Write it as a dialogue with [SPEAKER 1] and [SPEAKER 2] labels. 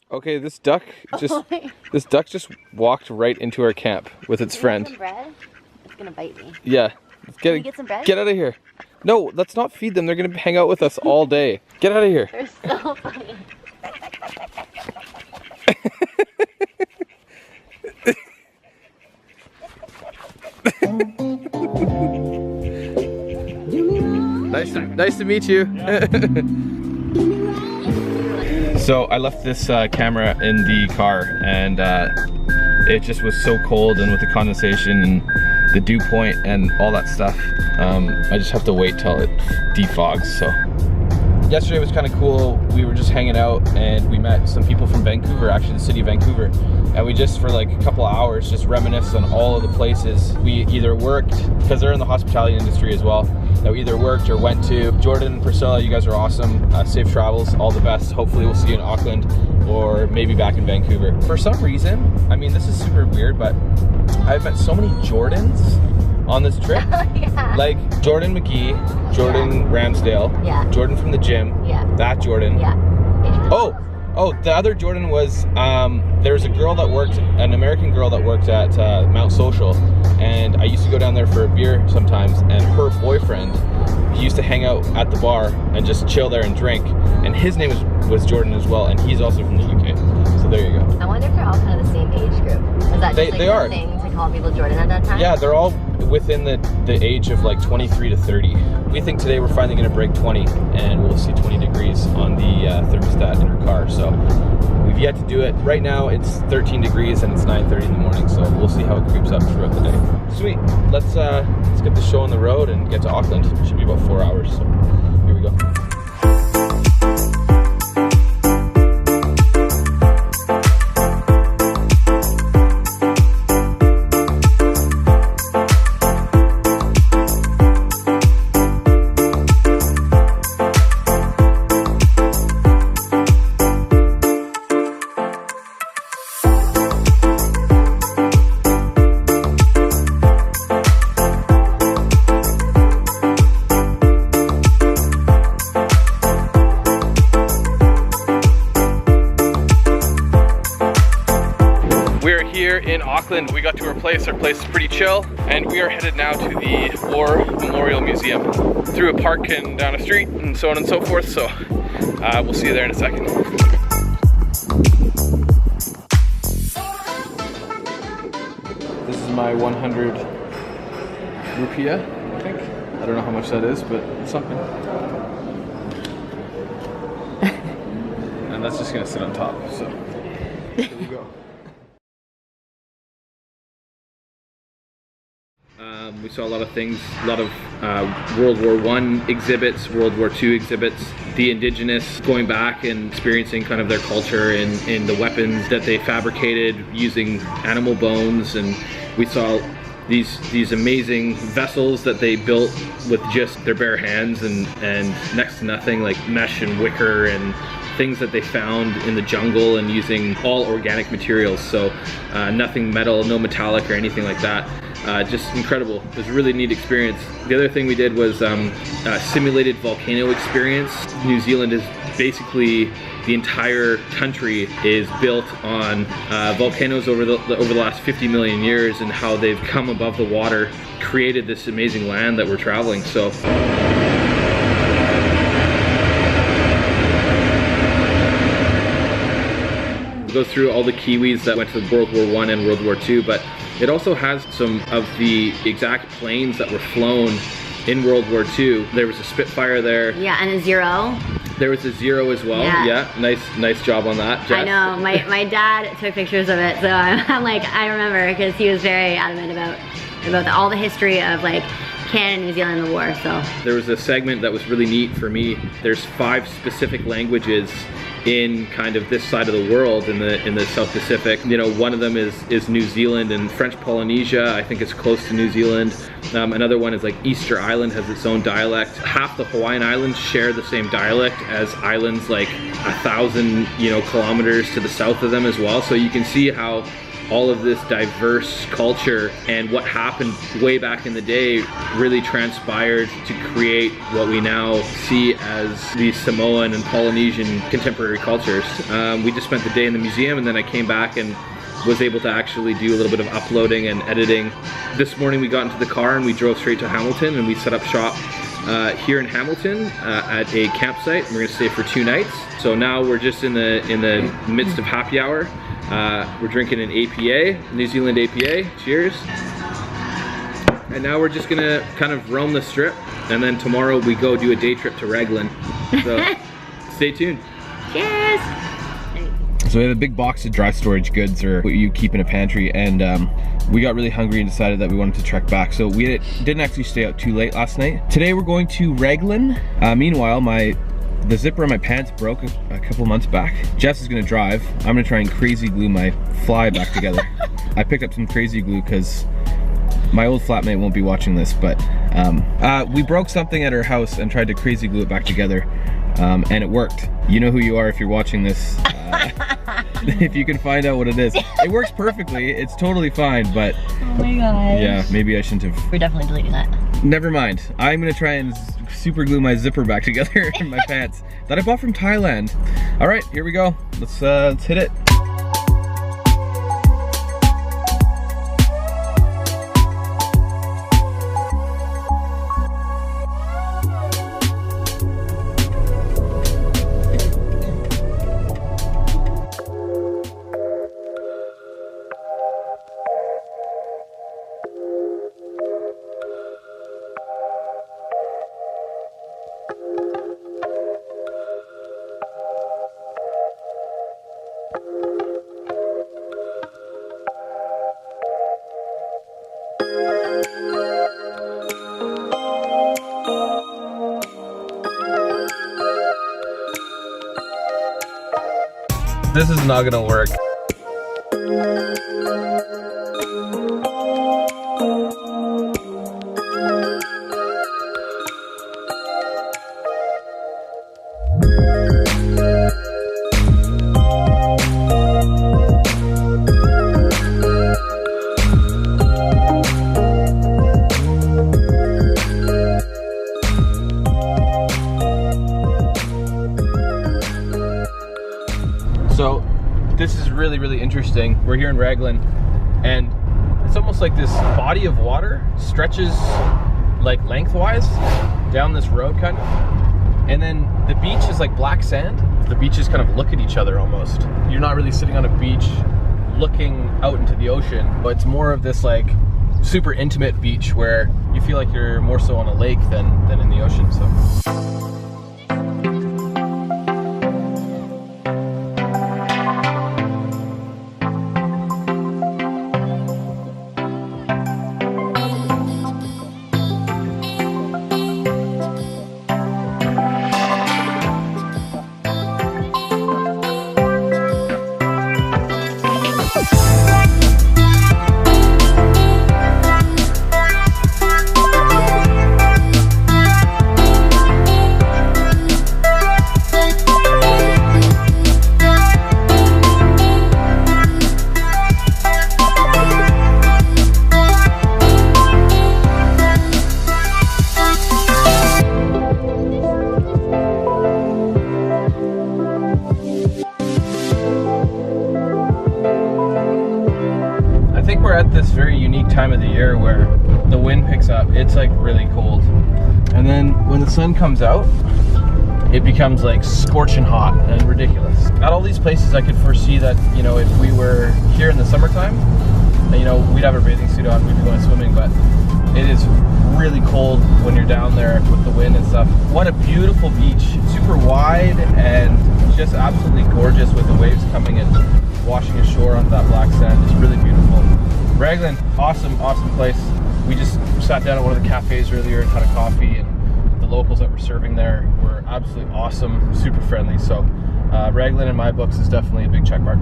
[SPEAKER 1] Okay, this duck just walked right into our camp with its friend.
[SPEAKER 2] Some bread? It's gonna bite me.
[SPEAKER 1] Yeah.
[SPEAKER 2] Can we get some bread?
[SPEAKER 1] Get out of here. No, let's not feed them. They're gonna hang out with us all day. Get out of here.
[SPEAKER 2] They're so funny.
[SPEAKER 1] Nice to meet you. So I left this camera in the car, and it just was so cold, and with the condensation and the dew point and all that stuff, I just have to wait till it defogs. So yesterday was kind of cool. We were just hanging out and we met some people from Vancouver, actually the city of Vancouver, and we just for like a couple of hours just reminisced on all of the places we either worked, because they're in the hospitality industry as well, that we either worked or went to. Jordan and Priscilla, you guys are awesome. Safe travels, all the best. Hopefully we'll see you in Auckland or maybe back in Vancouver. For some reason, I mean, this is super weird, but I've met so many Jordans on this trip.
[SPEAKER 2] Yeah.
[SPEAKER 1] Like Jordan McGee, Jordan Ramsdale,
[SPEAKER 2] yeah.
[SPEAKER 1] Jordan from the gym,
[SPEAKER 2] yeah.
[SPEAKER 1] That Jordan.
[SPEAKER 2] Yeah.
[SPEAKER 1] Oh, the other Jordan was, there's a girl that worked, an American girl that worked at Mount Social, and I used to go down there for a beer sometimes, and her boyfriend, he used to hang out at the bar and just chill there and drink, and his name was Jordan as well, and he's also from the UK. So there you go.
[SPEAKER 2] I wonder if they're all kind of the same age group. Is that just like
[SPEAKER 1] they are.
[SPEAKER 2] thing to call people Jordan at that time?
[SPEAKER 1] Yeah, they're all within the age of like 23 to 30. We think today we're finally going to break 20, and we'll see 20 degrees on the thermostat in our car. So we've yet to do it. Right now it's 13 degrees and it's 9:30 in the morning, so we'll see how it creeps up throughout the day. Sweet. Let's get the show on the road and get to Auckland. It should be about 4 hours. So here we go. In Auckland, we got to our place. Our place is pretty chill, and we are headed now to the War Memorial Museum through a park and down a street and so on and so forth. So we'll see you there in a second. This is my 100 rupiah, I think. I don't know how much that is, but it's something. And that's just gonna sit on top. So here we go. We saw a lot of things, a lot of World War I exhibits, World War II exhibits, the indigenous going back and experiencing kind of their culture and the weapons that they fabricated using animal bones, and we saw these amazing vessels that they built with just their bare hands and next to nothing, like mesh and wicker and things that they found in the jungle, and using all organic materials, so nothing metal, no metallic or anything like that. Just incredible. It was a really neat experience. The other thing we did was a simulated volcano experience. New Zealand is basically, the entire country is built on volcanoes over the last 50 million years, and how they've come above the water, created this amazing land that we're traveling. So go through all the Kiwis that went to World War I and World War II, but it also has some of the exact planes that were flown in World War II. There was a Spitfire there.
[SPEAKER 2] Yeah, and a Zero.
[SPEAKER 1] There was a Zero as well. Yeah, nice job on that, Jess.
[SPEAKER 2] I know, my dad took pictures of it, so I'm like, I remember, because he was very adamant about all the history of like Canada and New Zealand in the war. So
[SPEAKER 1] there was a segment that was really neat for me. There's 5 specific languages in kind of this side of the world, in the South Pacific. You know, one of them is New Zealand, and French Polynesia, I think it's close to New Zealand. Another one is like Easter Island, has its own dialect. Half the Hawaiian Islands share the same dialect as islands like 1,000 kilometers to the south of them as well. So you can see how all of this diverse culture and what happened way back in the day really transpired to create what we now see as these Samoan and Polynesian contemporary cultures. We just spent the day in the museum, and then I came back and was able to actually do a little bit of uploading and editing. This morning we got into the car and we drove straight to Hamilton, and we set up shop here in Hamilton at a campsite. We're gonna stay for 2 nights. So now we're just in the midst of happy hour. We're drinking an APA, New Zealand APA, cheers. And now we're just gonna kind of roam the strip, and then tomorrow we go do a day trip to Raglan. So stay tuned.
[SPEAKER 2] Cheers!
[SPEAKER 3] So we have a big box of dry storage goods, or what you keep in a pantry, and we got really hungry and decided that we wanted to trek back. So we didn't actually stay out too late last night. Today we're going to Raglan. Meanwhile, the zipper on my pants broke a couple months back. Jess is gonna drive. I'm gonna try and crazy glue my fly back together. I picked up some crazy glue because my old flatmate won't be watching this, but we broke something at her house and tried to crazy glue it back together, and it worked. You know who you are if you're watching this. If you can find out what it is. It works perfectly, it's totally fine, but
[SPEAKER 2] Oh my gosh.
[SPEAKER 3] yeah, maybe I shouldn't have.
[SPEAKER 2] We're definitely deleting that.
[SPEAKER 3] Never mind. I'm gonna try and super glue my zipper back together in my pants that I bought from Thailand. All right, here we go. Let's hit it. This is not gonna work. So this is really interesting. We're here in Raglan, and it's almost like this body of water stretches like lengthwise down this road kind of, and then the beach is like black sand. The beaches kind of look at each other almost. You're not really sitting on a beach looking out into the ocean, but it's more of this like super intimate beach where you feel like you're more so on a lake than in the ocean. So. We're at this very unique time of the year where the wind picks up. It's like really cold, and then when the sun comes out, it becomes like scorching hot and ridiculous. At all these places I could foresee that, you know, if we were here in the summertime, you know, we'd have a bathing suit on, we'd be going swimming, but it is really cold when you're down there with the wind and stuff. What a beautiful beach, super wide and just absolutely gorgeous with the waves coming and washing ashore onto that black sand. It's really beautiful. Raglan, awesome place. We just sat down at one of the cafes earlier and had a coffee, and the locals that were serving there were absolutely awesome, super friendly. So Raglan in my books is definitely a big check mark.